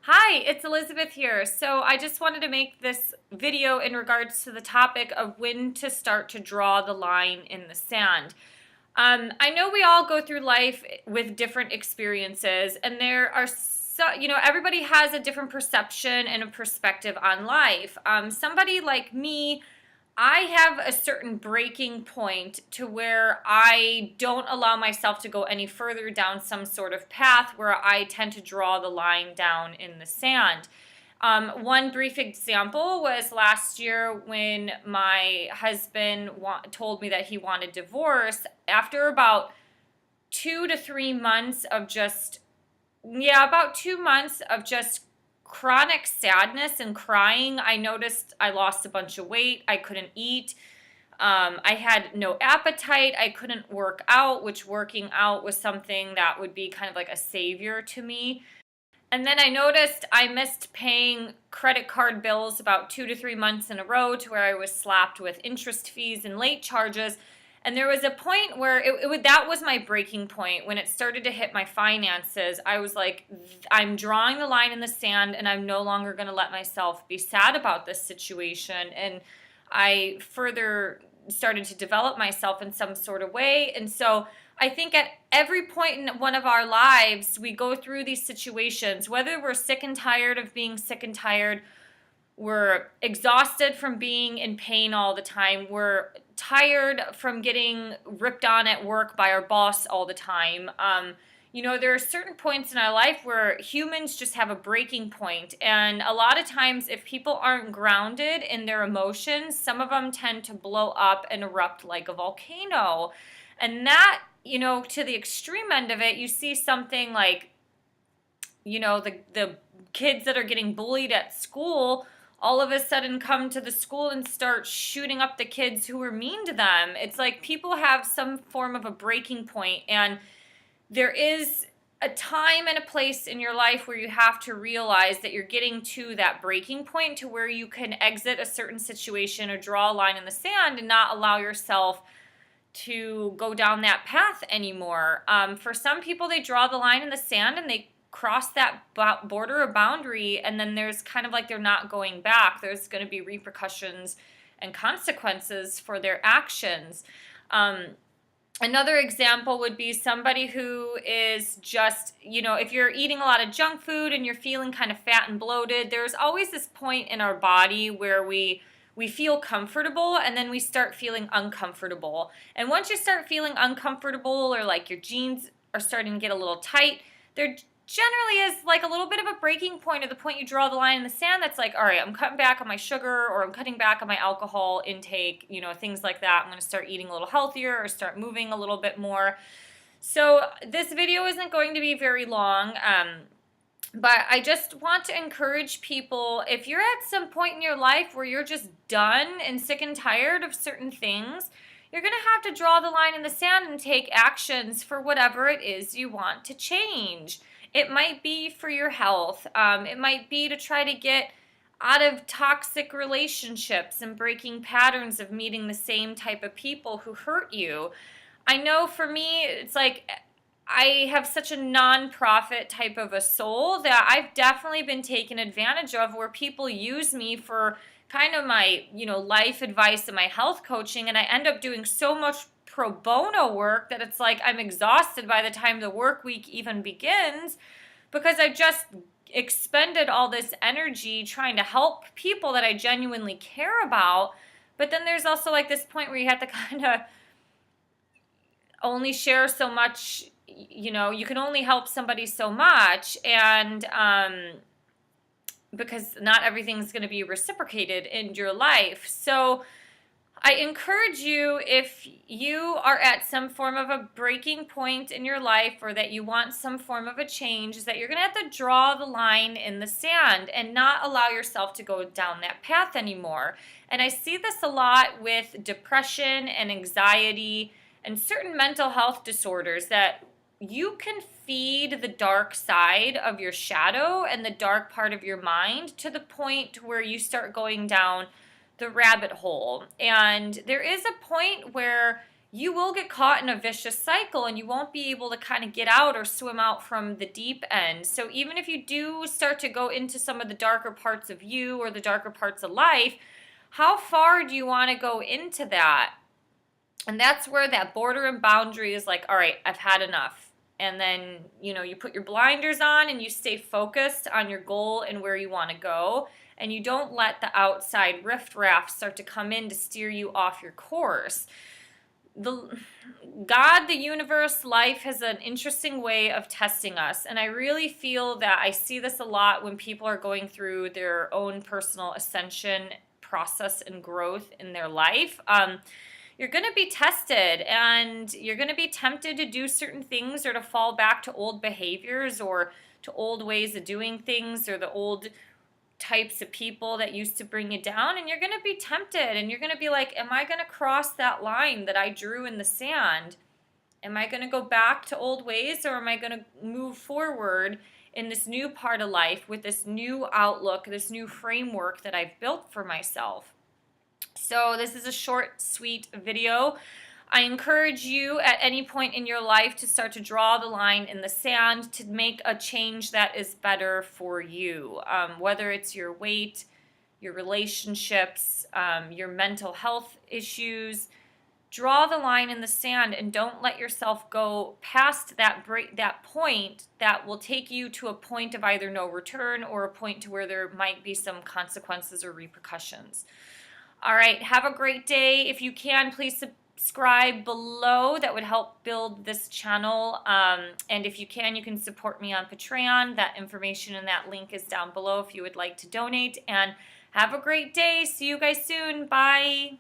Hi, it's Elizabeth here. So I just wanted to make this video in regards to the topic of when to start to draw the line in the sand. I know we all go through life with different experiences, and there are everybody has a different perception and a perspective on life. Somebody like me, I have a certain breaking point to where I don't allow myself to go any further down some sort of path where I tend to draw the line down in the sand. One brief example was last year when my husband told me that he wanted divorce. After about 2 to 3 months of about 2 months of just chronic sadness and crying, I noticed I lost a bunch of weight. I couldn't eat. I had no appetite. I couldn't work out, which working out was something that would be kind of like a savior to me. And then I noticed I missed paying credit card bills about 2 to 3 months in a row to where I was slapped with interest fees and late charges. And there was a point where that was my breaking point. When it started to hit my finances, I was like, I'm drawing the line in the sand and I'm no longer going to let myself be sad about this situation. And I further started to develop myself in some sort of way. And so I think at every point in one of our lives, we go through these situations, whether we're sick and tired of being sick and tired, we're exhausted from being in pain all the time, we're tired from getting ripped on at work by our boss all the time. There are certain points in our life where humans just have a breaking point. And a lot of times, if people aren't grounded in their emotions, some of them tend to blow up and erupt like a volcano. And that, to the extreme end of it, you see something like, the kids that are getting bullied at school all of a sudden come to the school and start shooting up the kids who were mean to them. It's like people have some form of a breaking point, and there is a time and a place in your life where you have to realize that you're getting to that breaking point to where you can exit a certain situation or draw a line in the sand and not allow yourself to go down that path anymore. For some people, they draw the line in the sand and they cross that border or boundary, and then there's kind of like they're not going back. There's going to be repercussions and consequences for their actions. Another example would be somebody who is just, if you're eating a lot of junk food and you're feeling kind of fat and bloated, there's always this point in our body where we feel comfortable and then we start feeling uncomfortable. And once you start feeling uncomfortable, or like your jeans are starting to get a little tight, there generally is like a little bit of a breaking point, at the point you draw the line in the sand that's like, all right, I'm cutting back on my sugar, or I'm cutting back on my alcohol intake, things like that. I'm going to start eating a little healthier or start moving a little bit more. So this video isn't going to be very long, but I just want to encourage people, if you're at some point in your life where you're just done and sick and tired of certain things, you're going to have to draw the line in the sand and take actions for whatever it is you want to change. It might be for your health. It might be to try to get out of toxic relationships and breaking patterns of meeting the same type of people who hurt you. I know for me, it's like I have such a non-profit type of a soul that I've definitely been taken advantage of, where people use me for kind of my, life advice and my health coaching, and I end up doing so much pro bono work that it's like I'm exhausted by the time the work week even begins, because I just expended all this energy trying to help people that I genuinely care about. But then there's also like this point where you have to kind of only share so much, you can only help somebody so much, and because not everything's going to be reciprocated in your life. So I encourage you, if you are at some form of a breaking point in your life, or that you want some form of a change, is that you're going to have to draw the line in the sand and not allow yourself to go down that path anymore. And I see this a lot with depression and anxiety and certain mental health disorders, that you can feed the dark side of your shadow and the dark part of your mind to the point where you start going down the rabbit hole. And there is a point where you will get caught in a vicious cycle and you won't be able to kind of get out or swim out from the deep end. So even if you do start to go into some of the darker parts of you or the darker parts of life, how far do you want to go into that? And that's where that border and boundary is like, all right, I've had enough. And then, you put your blinders on and you stay focused on your goal and where you want to go. And you don't let the outside riffraff start to come in to steer you off your course. God, the universe, life has an interesting way of testing us. And I really feel that I see this a lot when people are going through their own personal ascension process and growth in their life. You're going to be tested and you're going to be tempted to do certain things or to fall back to old behaviors or to old ways of doing things or the old types of people that used to bring you down, and you're going to be tempted and you're going to be like, am I going to cross that line that I drew in the sand? Am I going to go back to old ways, or am I going to move forward in this new part of life with this new outlook, this new framework that I've built for myself? So this is a short, sweet video. I encourage you at any point in your life to start to draw the line in the sand to make a change that is better for you, whether it's your weight, your relationships, your mental health issues. Draw the line in the sand and don't let yourself go past that point that will take you to a point of either no return or a point to where there might be some consequences or repercussions. All right, have a great day. If you can, please subscribe below. That would help build this channel. And if you can support me on Patreon. That information and that link is down below if you would like to donate. And have a great day. See you guys soon. Bye.